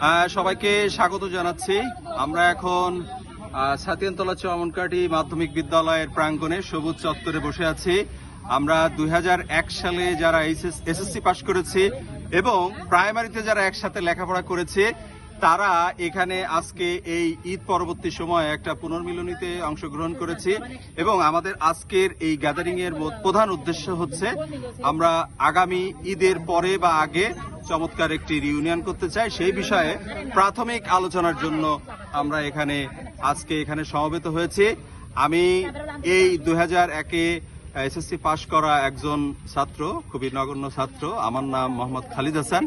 সবাইকে স্বাগত জানাচ্ছি। আমরা এখন ছাতিয়ানতলা চমনকাঠি মাধ্যমিক বিদ্যালয়ের প্রাঙ্গণে সবুজ চত্বরে বসে আছি। আমরা 2001 সালে যারা এসএসসি পাশ করেছি এবং প্রাইমারিতে যারা একসাথে লেখাপড়া করেছে তারা এখানে আজকে এই ঈদ পরবর্তী সময়ে একটা পুনর্মিলনীতে অংশগ্রহণ করেছি এবং আমাদের আজকের এই গ্যাদারিং এর প্রধান উদ্দেশ্য হচ্ছে আমরা আগামী ঈদের পরে বা আগে চমৎকার একটি রিউনিয়ন করতে চাই। সেই বিষয়ে প্রাথমিক আলোচনার জন্য আমরা আজকে এখানে সমবেত হয়েছি। আমি এই 2001-এ এসএসসি পাশ করা একজন ছাত্র, খুবই নগণ্য ছাত্র। আমার নাম মোহাম্মদ খালিদ হাসান।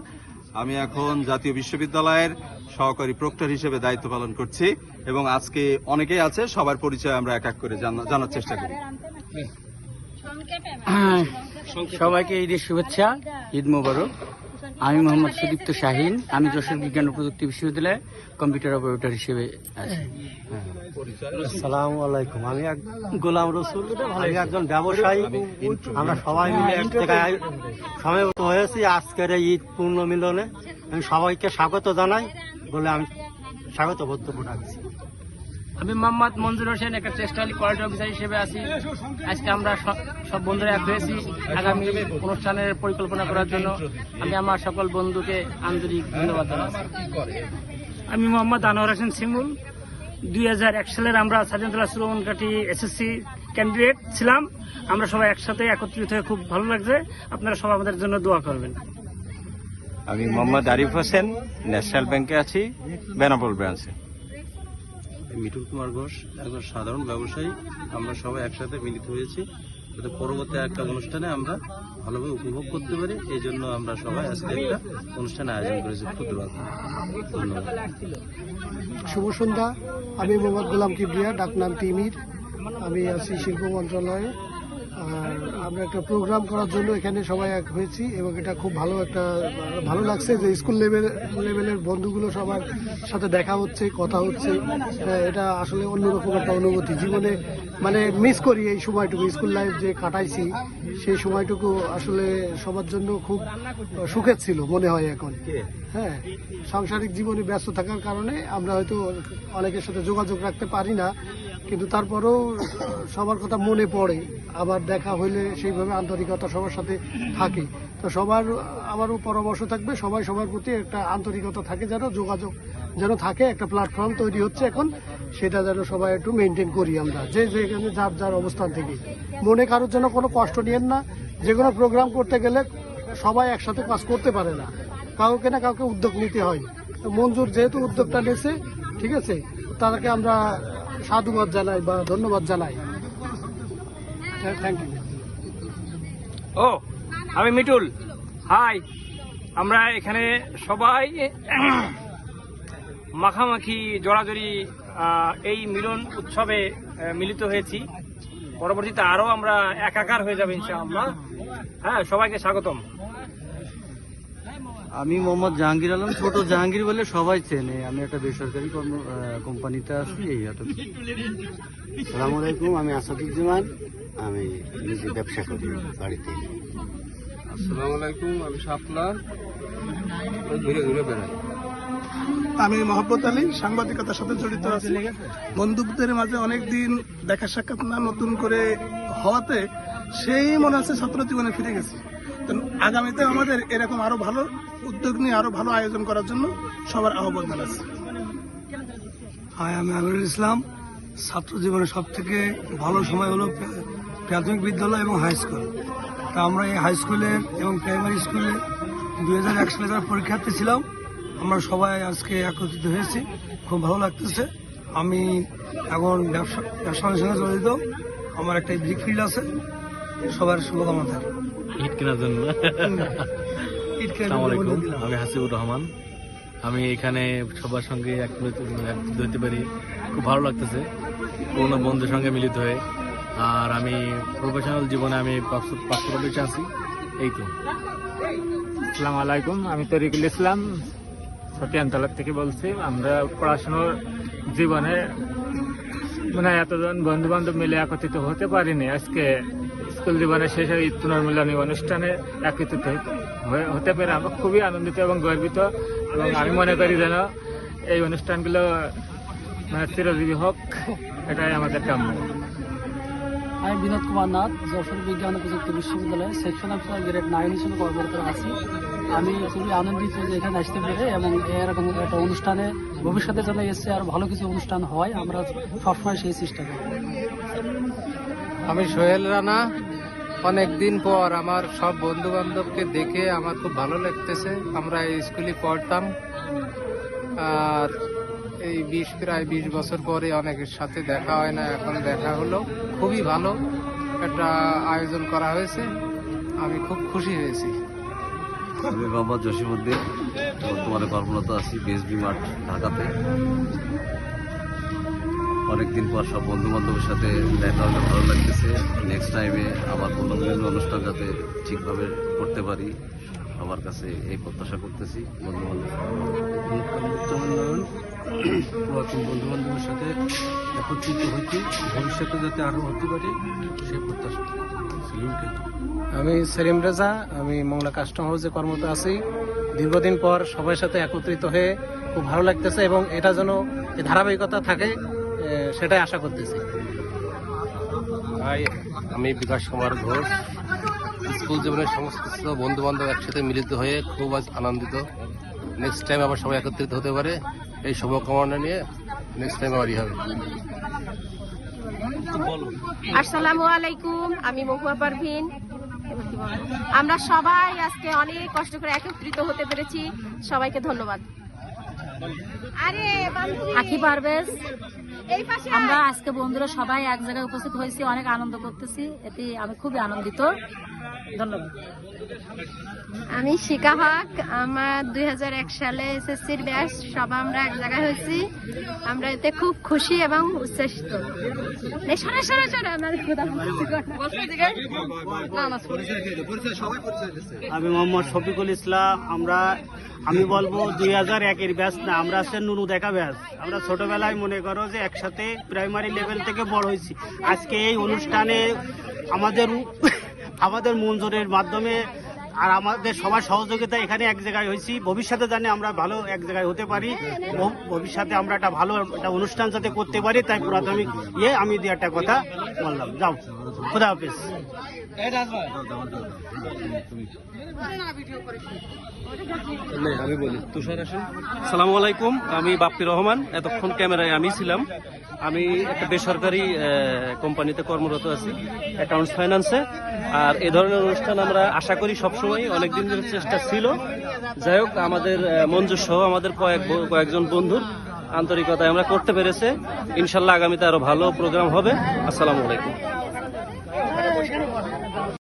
আমি এখন জাতীয় বিশ্ববিদ্যালয়ের সহকারী প্রক্টর হিসেবে দায়িত্ব পালন করছি এবং আজকে অনেকেই আছে, সবার পরিচয় আমরা এক এক করে জানার চেষ্টা করি। সবাইকে ঈদের শুভেচ্ছা, ঈদ মোবারক। আমি মোহাম্মদ সুদীপ্ত শাহিন, আমি যশোর বিজ্ঞান ও প্রযুক্তি বিশ্ববিদ্যালয়ে কম্পিউটার অপারেটর হিসেবে আছি। আসসালামু আলাইকুম, আমি গোলাম রসুল, আমি একজন ব্যবসায়ী। আমরা সবাই মিলে এক জায়গায় সমবেত হয়েছি আজকের এই ঈদ পূর্ণ মিলনে। আমি সবাইকে স্বাগত জানাই বলে আমি স্বাগত বক্তব্য রাখছি। আমি মোহাম্মদ মঞ্জুর হোসেন, একটা টেক্সটাইল কোয়ালিটি অফিসার হিসেবে আছি। আজকে আমরা সব বন্ধুরা এক হয়েছি আগামী অনুষ্ঠানের পরিকল্পনা করার জন্য। আমি আমার সকল বন্ধুকে আন্তরিক ধন্যবাদ জানাচ্ছি। আমি মোহাম্মদ আনোয়ার হোসেন শিমুল। 2001 সালের আমরা ছাতিয়ানতলা চমনকাঠি এসএসসি ক্যান্ডিডেট ছিলাম। আমরা সবাই একসাথে একত্রিত হয়ে খুব ভালো লাগছে। আপনারা সবাই আমাদের জন্য দোয়া করবেন। আমি মোহাম্মদ আরিফ হোসেন, ন্যাশনাল ব্যাংকে আছি, বেনাপোল ব্রাঞ্চে। মিঠুন কুমার ঘোষ, একজন সাধারণ ব্যবসায়ী। আমরা সবাই একসাথে মিলিত হয়েছি যাতে পরবর্তী একটা অনুষ্ঠানে আমরা ভালোভাবে উপভোগ করতে পারি। এই জন্য আমরা সবাই আজকে একটা অনুষ্ঠানে আয়োজন করেছি ক্ষুদ্র আকারে। ধন্যবাদ। শুভ সন্ধ্যা। আমি মোহাম্মদ গোলাম কিবরিয়া, ডাকনাম তিমির। আমি আছি শিল্প মন্ত্রণালয়ে। আর আমরা একটা প্রোগ্রাম করার জন্য এখানে সবাই এক হয়েছি এবং এটা খুব ভালো লাগছে যে স্কুল লেভেলের বন্ধুগুলো সবার সাথে দেখা হচ্ছে, কথা হচ্ছে। এটা আসলে অন্যরকম একটা অনুভূতি জীবনে, মানে মিস করি এই সময়টুকু। স্কুল লাইফ যে কাটাইছি সেই সময়টুকু আসলে সবার জন্য খুব সুখের ছিল মনে হয় এখন। হ্যাঁ, সাংসারিক জীবনে ব্যস্ত থাকার কারণে আমরা হয়তো অনেকের সাথে যোগাযোগ রাখতে পারি না, কিন্তু তারপরেও সবার কথা মনে পড়ে। আবার দেখা হইলে সেইভাবে আন্তরিকতা সবার সাথে থাকে। তো আমারও পরামর্শ থাকবে, সবাই সবার প্রতি একটা আন্তরিকতা থাকে, যেন যোগাযোগ যেন থাকে। একটা প্ল্যাটফর্ম তৈরি হচ্ছে এখন, সেটা যেন সবাই একটু মেনটেন করি আমরা, যেখানে যার অবস্থান থেকে। মনে কারোর জন্য কোনো কষ্ট নিয়েন না। যে কোনো প্রোগ্রাম করতে গেলে সবাই একসাথে কাজ করতে পারে না, কাউকে না কাউকে উদ্যোগ নিতে হয়। মঞ্জুর যেহেতু উদ্যোগটা নিয়েছে, ঠিক আছে, তাদেরকে আমরা সাধুবাদ জানাই বা ধন্যবাদ জানাই। Thank you. আমি মিটুল। হাই, আমরা এখানে সবাই মাখামাখি জড়াজড়ি এই মিলন উৎসবে মিলিত হয়েছি। পরবর্তীতে আরো আমরা একাকার হয়ে যাবে ইনশাআল্লাহ। হ্যাঁ, সবাইকে স্বাগতম। আমি মোহাম্মদ জাহাঙ্গীর আলম, ছোট জাহাঙ্গীর বলে সবাই চেনে। আমি একটা বেসরকারি কোম্পানিতে আছি। এই আসসালামু আলাইকুম, আমি আসাদুজ্জামান, আমি নিজে ব্যবসা করি বাড়িতে। আসসালামু আলাইকুম, আমি শাপলা, ঘুরে ঘুরে বেড়াই। আমি মোহাম্মদ আলী, সাংবাদিকতার সাথে জড়িত আছি। বন্ধুদের মাঝে অনেকদিন দেখা সাক্ষাৎ না নতুন করে হওয়াতে সেই মনে হচ্ছে ছাত্র জীবনে ফিরে গেছি। আগামীতে আমাদের এরকম আরো ভালো উদ্যোগ নিয়ে আরো ভালো আয়োজন করার জন্য সবার আহ্বান জানাচ্ছি। আমি আমিরুল ইসলাম। ছাত্র জীবনে সব থেকে ভালো সময় হলো প্রাথমিক বিদ্যালয় এবং হাই স্কুল। তা আমরা এই হাই স্কুলের এবং প্রাইমারি স্কুলে 2001 সালে যারা পরীক্ষার্থী ছিলাম, আমরা সবাই আজকে একত্রিত হয়েছি, খুব ভালো লাগতেছে। আমি এখন ব্যবসার সঙ্গে জড়িত। আমার একটা ব্রিক ফিল্ড আছে। সবার শুভকামনা থাকে ঈদ কেনার জন্য। আমি হাসিবুর রহমান। আমি এখানে সবার সঙ্গে একত্রিত হতে পারি, খুব ভালো লাগতেছে পুরোনো বন্ধুদের সঙ্গে মিলিত হয়ে। আর আমি প্রফেশনাল জীবনে আমি পার্শ্ববর্তী আছি। এই তো। আসসালামু আলাইকুম, আমি তরিকুল ইসলাম, ছাতিয়ানতলা থেকে বলছি। আমরা পড়াশোনার জীবনে মানে এতজন বন্ধু বান্ধব মিলে একত্রিত হতে পারিনি। আজকে স্কুল জীবনে শেষে ঈদ পুনর্মিলনী অনুষ্ঠানে একত্রিত হতে পেরে আমরা খুবই আনন্দিত এবং গর্বিত, এবং আমি মনে করি যেন এই অনুষ্ঠানগুলো মানে চিরজীবী হোক, এটাই আমাদের কাম্য। আমি বিনোদ কুমার নাথ, যশোর বিজ্ঞান ও প্রযুক্তি বিশ্ববিদ্যালয়ে সেকশন অফিসার গ্রেড 9 হিসেবে কর্মরত আছি। আমি খুবই আনন্দিত যে এখানে আসতে পেরে, এবং এরকম একটা অনুষ্ঠানে ভবিষ্যতে যেন এসে আর ভালো কিছু অনুষ্ঠান হয়, আমরা সবসময় সেই চেষ্টা করি। আমি সোহেল রানা। অনেক দিন পর আমার সব বন্ধু বান্ধবকে দেখে আমার খুব ভালো লাগতেছে। আমরা এই স্কুলে পড়তাম, আর এই প্রায় 20 বছর পরে অনেকের সাথে দেখা হয় না, এখন দেখা হলো। খুবই ভালো একটা আয়োজন করা হয়েছে, আমি খুব খুশি হয়েছি। আমি মোহাম্মদ জসিমউদ্দিন, বর্তমানে কর্মরত আছি বিএসবি মাঠ ঢাকাতে। অনেকদিন পর সব বন্ধু বান্ধবের সাথে দেখা হলে ভালো লাগতেছে। নেক্সট টাইমে আবার পুনর্মিলনী অনুষ্ঠান যাতে ঠিকভাবে করতে পারি, সবার কাছে এই প্রত্যাশা করতেছি। বন্ধু বান্ধব পুরাতন বন্ধু বান্ধবের সাথে একত্রিত হইতে, ভবিষ্যতে যাতে আরো হতে পারে সেই প্রত্যাশা। আমি সেলিম রেজা, আমি মংলা কাস্টম হাউসে কর্মরত আছি। দীর্ঘদিন পর সবার সাথে একত্রিত হয়ে খুব ভালো লাগতেছে, এবং এটা যেন ধারাবাহিকতা থাকে সেটাই আশা করতেছি। আমি বিকাশ কুমার ঘোষ। স্কুল জীবনের সমস্ত বন্ধু বান্ধব একসাথে মিলিত হয়ে খুব আজ আনন্দিত। নেক্সট টাইম আবার সবাই একত্রিত হতে পারে এই শুভকামনা নিয়ে নেক্সট টাইম আবারই হবে। আসসালামু আলাইকুম, আমি মহুয়া পারভিন। আমরা সবাই আজকে অনেক কষ্ট করে একত্রিত হতে পেরেছি, সবাইকে ধন্যবাদ। আখি পারভেজ। আমরা আজকে বন্ধুরা সবাই এক জায়গায় উপস্থিত হয়েছি, অনেক আনন্দ করতেছি, এতে আমি খুবই আনন্দিত। ধন্যবাদ। আমি শিকা হক, আমার 2001 সালে এসএসসির ব্যাচ, সবাই আমরা এক জায়গায় হয়েছি, আমরা এতে খুব খুশি এবং উচ্ছ্বসিত। আমি মোহাম্মদ শফিকুল ইসলাম। আমি বলবো 2001-এর ব্যাচ না, আমরা হচ্ছে নুনু দেখা ব্যাচ। আমরা ছোটবেলায় মনে করো যে একসাথে প্রাইমারি লেভেল থেকে বড় হয়েছি। আজকে এই অনুষ্ঠানে আমাদের মঞ্জুরের মাধ্যমে আর আমাদের সবার সহযোগিতা এখানে এক জায়গায় হয়েছি। ভবিষ্যতে জানি আমরা ভালো এক জায়গায় হতে পারি, ভবিষ্যতে আমরা একটা ভালো একটা অনুষ্ঠান যাতে করতে পারি, তাই প্রাথমিক আমি দিয়ে একটা কথা বললাম। যাও, খোদা হাফেজ। আমি বলি তুষার আসেন। সালামু আলাইকুম, আমি বাপ্পি রহমান। এতক্ষণ ক্যামেরায় আমি ছিলাম। আমি একটা বেসরকারি কোম্পানিতে কর্মরত আছি, অ্যাকাউন্টস ফাইন্যান্সে। আর এ ধরনের অনুষ্ঠান আমরা আশা করি সবসময়, অনেকদিন ধরে চেষ্টা ছিল। যাই হোক, আমাদের মঞ্জুর সহ আমাদের কয়েকজন বন্ধুর আন্তরিকতায় আমরা করতে পেরেছে। ইনশাল্লাহ আগামীতে আরো ভালো প্রোগ্রাম হবে। আসসালামু আলাইকুম।